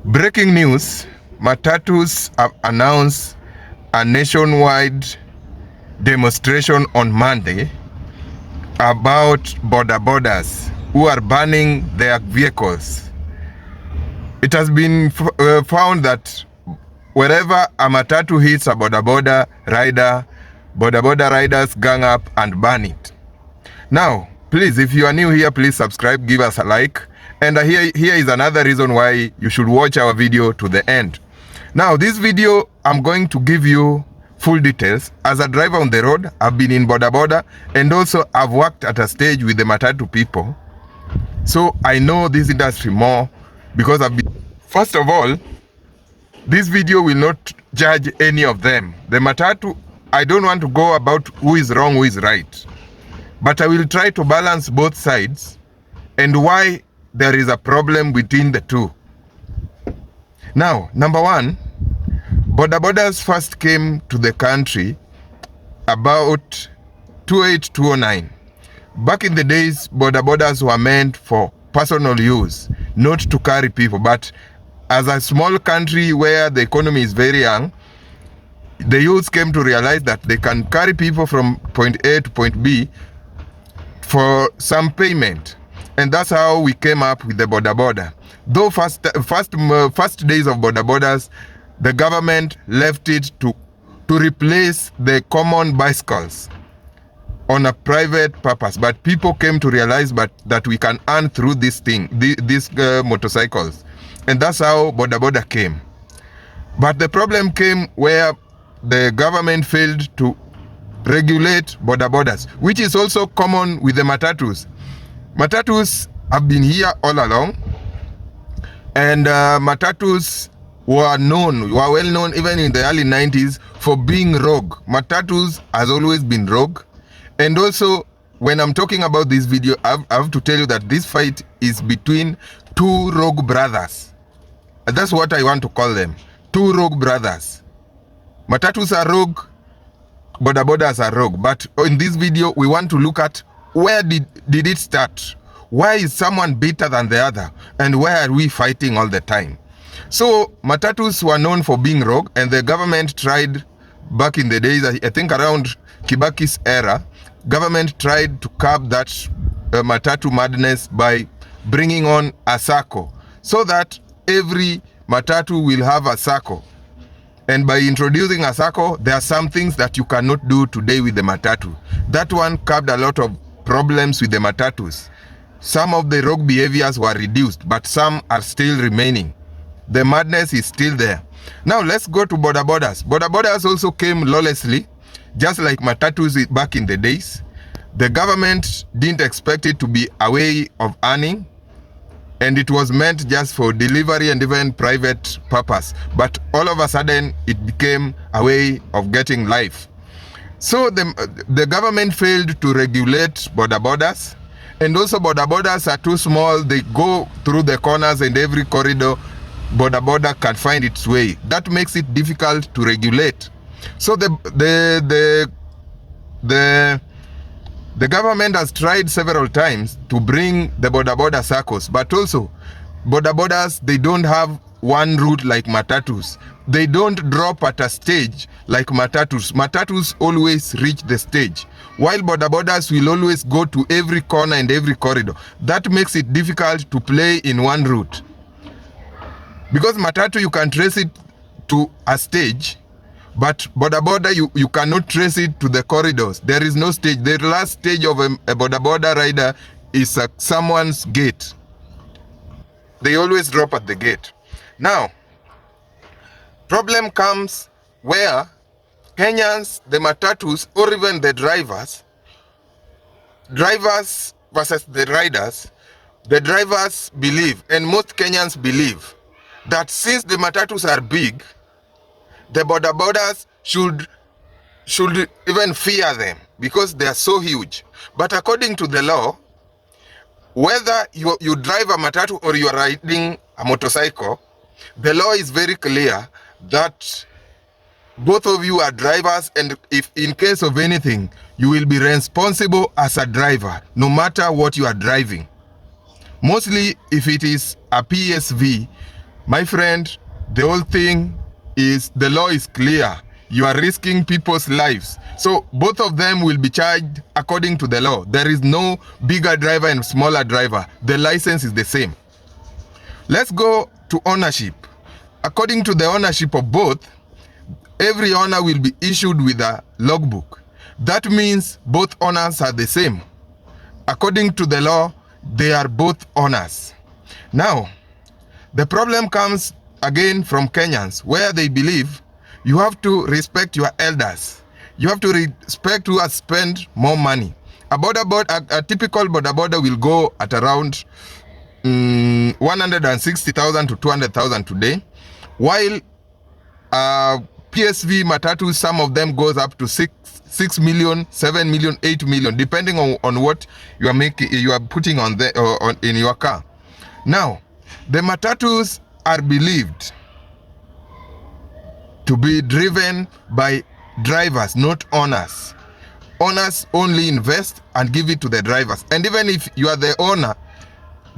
Breaking news, Matatus have announced a nationwide demonstration on Monday about bodas who are banning their vehicles. It has been found that wherever a Matatu hits a boda rider, boda riders gang up and ban it. Now, please, if you are new here, please subscribe, give us a like. And here is another reason why you should watch our video to the end. Now, this video, I'm going to give you full details. As a driver on the road, I've been in boda, and also I've worked at a stage with the Matatu people. So I know this industry more because I've been... First of all, this video will not judge any of them. The Matatu, I don't want to go about who is wrong, who is right. But I will try to balance both sides and why there is a problem between the two. Now, number one, bodas first came to the country about 2008-2009. Back in the days, bodas were meant for personal use, not to carry people. But as a small country where the economy is very young, the youths came to realize that they can carry people from point A to point B for some payment. And that's how we came up with the boda. Though first days of bodas, the government left it to replace the common bicycles on a private purpose. But people came to realize that we can earn through this thing, these motorcycles. And that's how boda came. But the problem came where the government failed to regulate bodas, which is also common with the Matatus. Matatus have been here all along, and Matatus were well known even in the early 90s for being rogue. Matatus has always been rogue. And also, when I'm talking about this video, I have to tell you that this fight is between two rogue brothers. And that's what I want to call them, two rogue brothers. Matatus are rogue, bodas are rogue. But in this video, we want to look at where did it start? Why is someone better than the other? And why are we fighting all the time? So Matatus were known for being rogue, and the government tried back in the days, I think around Kibaki's era, government tried to curb that Matatu madness by bringing on a sacco, so that every Matatu will have a sacco. And by introducing a sacco, there are some things that you cannot do today with the Matatu. That one curbed a lot of problems with the Matatus. Some of the rogue behaviors were reduced, but some are still remaining. The madness is still there. Now let's go to bodas. Bodas also came lawlessly, just like Matatus back in the days. The government didn't expect it to be a way of earning, and it was meant just for delivery and even private purpose. But all of a sudden, it became a way of getting life. So the government failed to regulate bodas, and also bodas are too small. They go through the corners, and every corridor boda can find its way. That makes it difficult to regulate. So the government has tried several times to bring the boda circles, but also bodas, they don't have one route like Matatus. They don't drop at a stage like Matatus. Matatus always reach the stage, while bodas will always go to every corner and every corridor. That makes it difficult to play in one route. Because Matatu, you can trace it to a stage, but boda, you cannot trace it to the corridors. There is no stage. The last stage of a boda rider is someone's gate. They always drop at the gate. Now, problem comes where Kenyans, the Matatus, or even the drivers versus the riders, the drivers believe, and most Kenyans believe, that since the Matatus are big, the bodas should even fear them because they are so huge. But according to the law, whether you drive a Matatu or you are riding a motorcycle, the law is very clear that both of you are drivers, and if in case of anything, you will be responsible as a driver, no matter what you are driving. Mostly if it is a PSV, My friend, the whole thing is the law is clear. You are risking people's lives. So both of them will be charged according to the law. There is no bigger driver and smaller driver. The license is the same. Let's go to ownership. According to the ownership of both, every owner will be issued with a logbook. That means both owners are the same. According to the law, they are both owners. Now, the problem comes again from Kenyans, where they believe you have to respect your elders. You have to respect who has spent more money. A typical boda will go at around 160,000 to 200,000 today, while PSV Matatu, some of them goes up to 6 million, 7 million, 8 million, depending on what you are making, you are putting on in your car. Now, the Matatus are believed to be driven by drivers, not owners. Owners only invest and give it to the drivers. And even if you are the owner,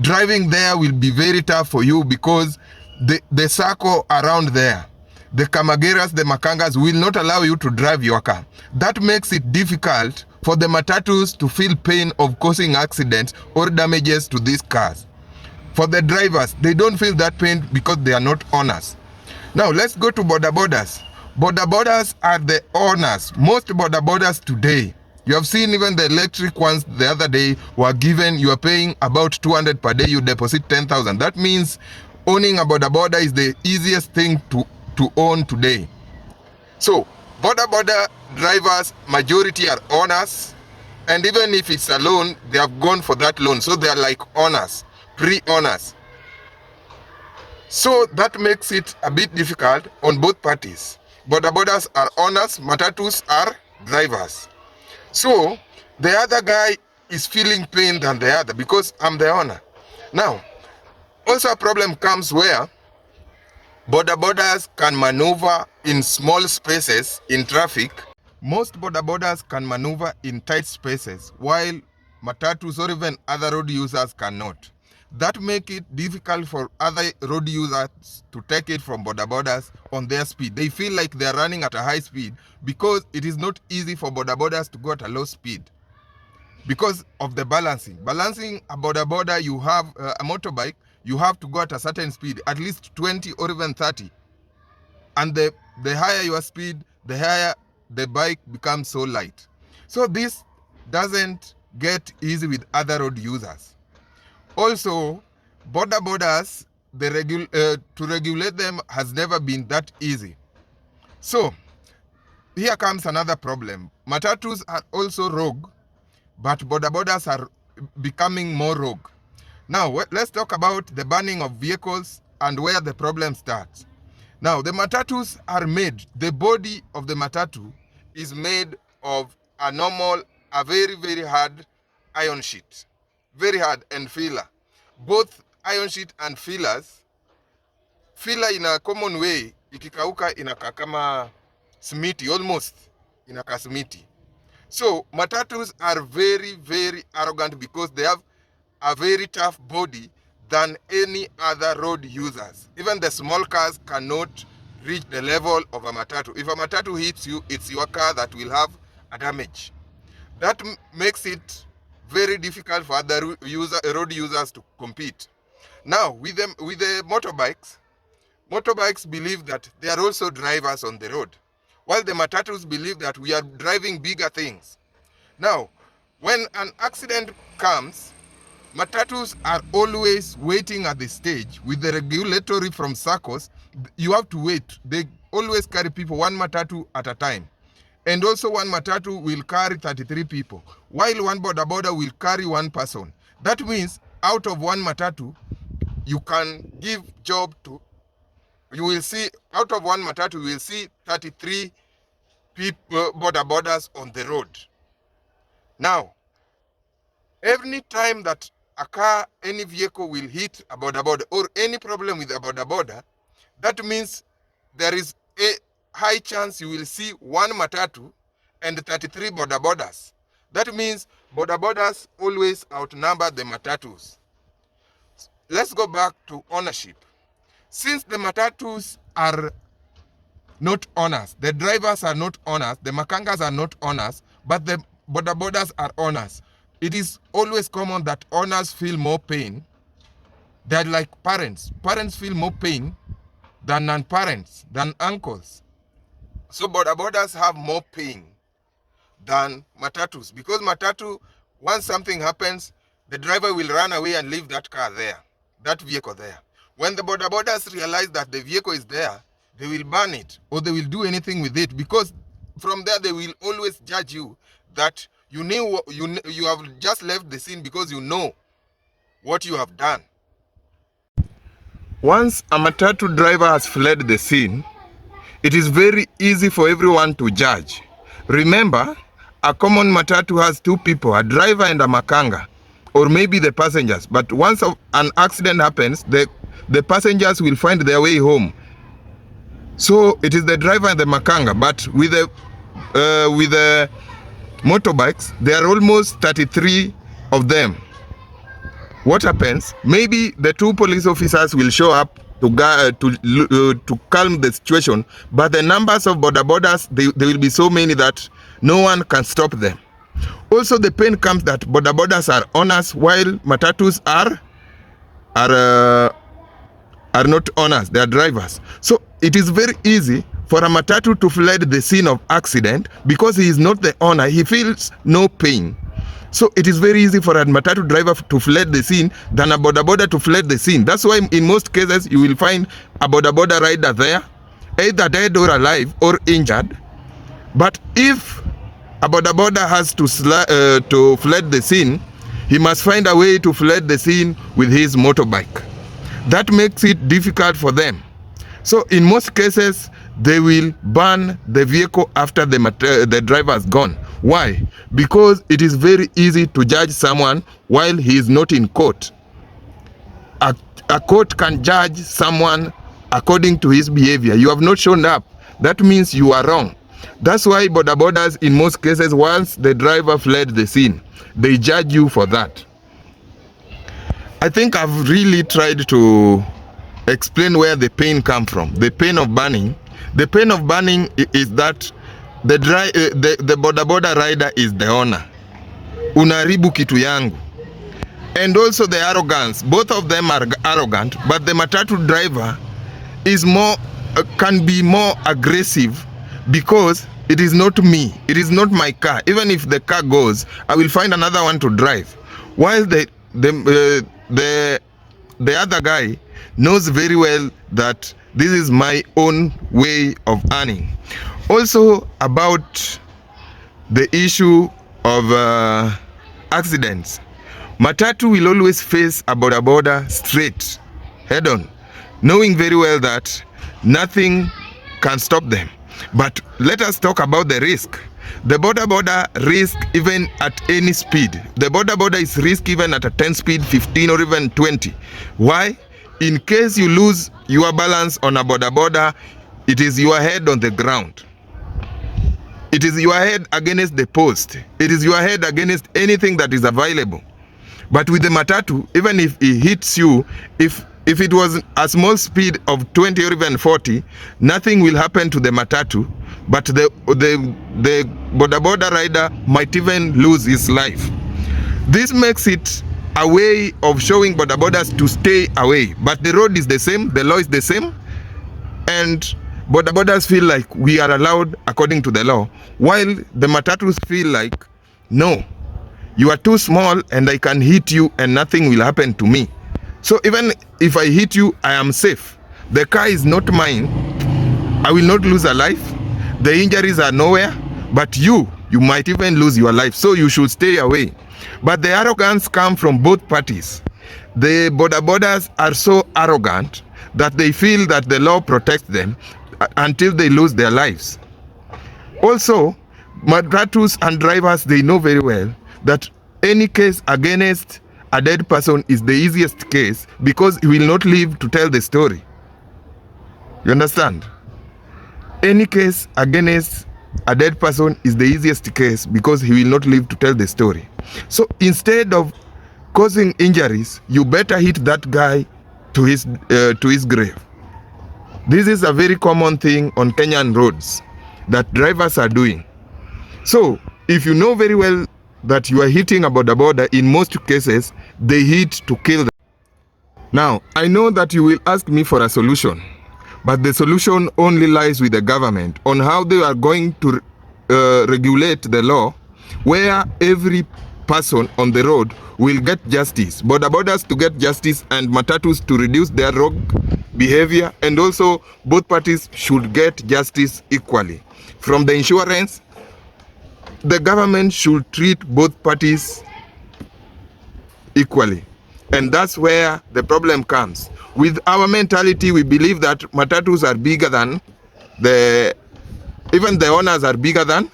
driving there will be very tough for you because the circle around there, the Kamageras, the Makangas will not allow you to drive your car. That makes it difficult for the Matatus to feel pain of causing accidents or damages to these cars. For the drivers, they don't feel that pain because they are not owners. Now, let's go to bodas. Bodas are the owners. Most bodas today, you have seen even the electric ones the other day were given, you are paying about 200 per day, you deposit 10,000. That means owning a boda is the easiest thing to own today. So, boda drivers, majority are owners, and even if it's a loan, they have gone for that loan. So they are like owners, pre-owners. So that makes it a bit difficult on both parties. Bodas are owners, Matatus are drivers. So the other guy is feeling pain than the other because I'm the owner. Now, also a problem comes where bodas can maneuver in small spaces in traffic. Most bodas can maneuver in tight spaces, while Matatus or even other road users cannot. That makes it difficult for other road users to take it from bodas on their speed. They feel like they are running at a high speed because it is not easy for bodas to go at a low speed because of the balancing. Balancing a boda, you have a motorbike, you have to go at a certain speed, at least 20 or even 30. And the higher your speed, the higher the bike becomes so light. So this doesn't get easy with other road users. Also, bodas, to regulate them has never been that easy. So, here comes another problem. Matatus are also rogue, but bodas are becoming more rogue. Now, let's talk about the banning of vehicles and where the problem starts. Now, the Matatus are made, the body of the Matatu is made of a very, very hard iron sheet. Very hard and filler. Both iron sheet and fillers. Filler in a common way, ikikauka inakaa kama simiti, almost inakaa simiti. So, Matatus are very, very arrogant because they have a very tough body than any other road users. Even the small cars cannot reach the level of a Matatu. If a Matatu hits you, it's your car that will have a damage. That makes it very difficult for other road users to compete. Now, with the motorbikes believe that they are also drivers on the road, while the Matatus believe that we are driving bigger things. Now, when an accident comes, Matatus are always waiting at the stage with the regulatory from SACCOs. You have to wait. They always carry people, one Matatu at a time. And also one Matatu will carry 33 people, while one boda will carry one person. That means out of one Matatu, you can give job to, you will see, out of one Matatu, you will see 33 people, bodas on the road. Now, every time that a car, any vehicle will hit a boda or any problem with a boda, that means there is a high chance you will see one Matatu and 33 bodas. That means bodas always outnumber the Matatus. Let's go back to ownership. Since the matatus are not honest, the drivers are not honest, the makangas are not honest, but the boda bodas are honest. It is always common that owners feel more pain. They're like parents. Parents feel more pain than non-parents, than uncles. So boda bodas have more pain than matatus, because matatu, once something happens, the driver will run away and leave that car there, that vehicle there. When the boda bodas realize that the vehicle is there, they will burn it or they will do anything with it, because from there they will always judge you that you have just left the scene because you know what you have done. Once a matatu driver has fled the scene, it is very easy for everyone to judge. Remember, a common matatu has two people, a driver and a makanga, or maybe the passengers. But once an accident happens, the passengers will find their way home. So it is the driver and the makanga. But with the motorbikes, there are almost 33 of them. What happens? Maybe the two police officers will show up to calm the situation, but the numbers of boda bodas, they will be so many that no one can stop them. Also, the pain comes that boda bodas are honest while matatus are not honest. They are drivers. So it is very easy for a matatu to flee the scene of accident because he is not the owner. He feels no pain. So it is very easy for a matatu driver to flee the scene than a boda boda to flee the scene. That's why in most cases you will find a boda boda rider there, either dead or alive or injured. But if a boda boda has to flee the scene, he must find a way to flee the scene with his motorbike. That makes it difficult for them. So in most cases, they will burn the vehicle after the driver is gone. Why? Because it is very easy to judge someone while he is not in court. A court can judge someone according to his behavior. You have not shown up. That means you are wrong. That's why boda bodas in most cases, once the driver fled the scene, they judge you for that. I think I've really tried to explain where the pain comes from. The pain of burning. The pain of burning is that the boda boda rider is the owner. Unaribu kitu yangu. And also the arrogance. Both of them are arrogant, but the matatu driver is can be more aggressive because it is not me. It is not my car. Even if the car goes, I will find another one to drive. While the other guy knows very well that this is my own way of earning. Also about the issue of accidents. Matatu will always face a boda boda straight, head on, knowing very well that nothing can stop them. But let us talk about the risk. The boda boda risk even at any speed. The boda boda is risk even at a 10 speed, 15 or even 20. Why? In case you lose your balance on a boda boda, it is your head on the ground. It is your head against the post. It is your head against anything that is available. But with the matatu, even if it hits you, if it was a small speed of 20 or even 40, nothing will happen to the matatu, but the boda boda rider might even lose his life. This makes it a way of showing boda bodas to stay away. But the road is the same, the law is the same, and boda bodas feel like we are allowed according to the law, while the matatus feel like, no, you are too small and I can hit you and nothing will happen to me. So even if I hit you, I am safe. The car is not mine. I will not lose a life. The injuries are nowhere, but you might even lose your life. So you should stay away. But the arrogance comes from both parties. The boda bodas are so arrogant that they feel that the law protects them until they lose their lives. Also, matatus and drivers, they know very well that any case against a dead person is the easiest case because he will not live to tell the story. You understand? Any case against a dead person is the easiest case because he will not live to tell the story. So instead of causing injuries, you better hit that guy to his grave. This is a very common thing on Kenyan roads that drivers are doing. So, if you know very well that you are hitting a boda, in most cases, they hit to kill them. Now, I know that you will ask me for a solution, but the solution only lies with the government on how they are going to regulate the law where every person on the road will get justice. Bodas to get justice and matatus to reduce their rogue behavior, and also both parties should get justice equally. From the insurance, the government should treat both parties equally. And that's where the problem comes. With our mentality, we believe that matatus are bigger than even the owners are bigger than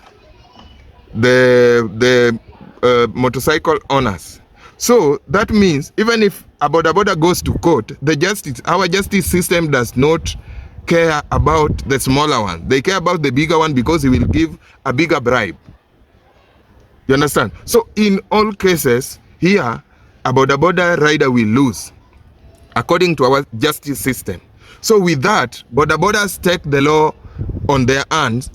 the motorcycle owners. So that means even if a boda goes to court, our justice system does not care about the smaller one. They care about the bigger one because he will give a bigger bribe. You understand? So in all cases, here, a boda rider will lose according to our justice system. So with that, bodas take the law on their hands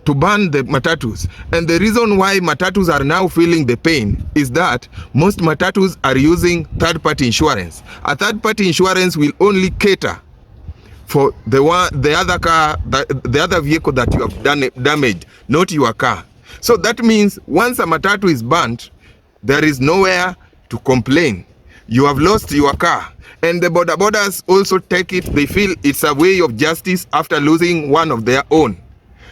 to ban the matatus. And the reason why matatus are now feeling the pain is that most matatus are using third-party insurance. A third-party insurance will only cater for the other vehicle that you have damaged, not your car. So that means once a matatu is banned, there is nowhere to complain. You have lost your car. And the bodas also take it. They feel it's a way of justice after losing one of their own.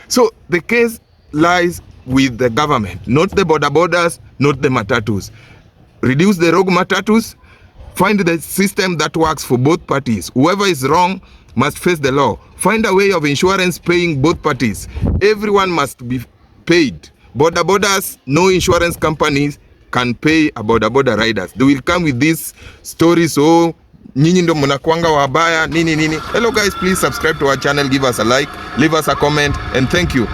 So the case lies with the government, not the bodas, not the matatus. Reduce the rogue matatus, find the system that works for both parties. Whoever is wrong must face the law. Find a way of insurance paying both parties. Everyone must be paid. Bodas, no insurance companies can pay a boda riders. They will come with these stories, so nyinyi ndo mnakuanga wabaya nini. Hello guys, please subscribe to our channel, give us a like, leave us a comment, and thank you.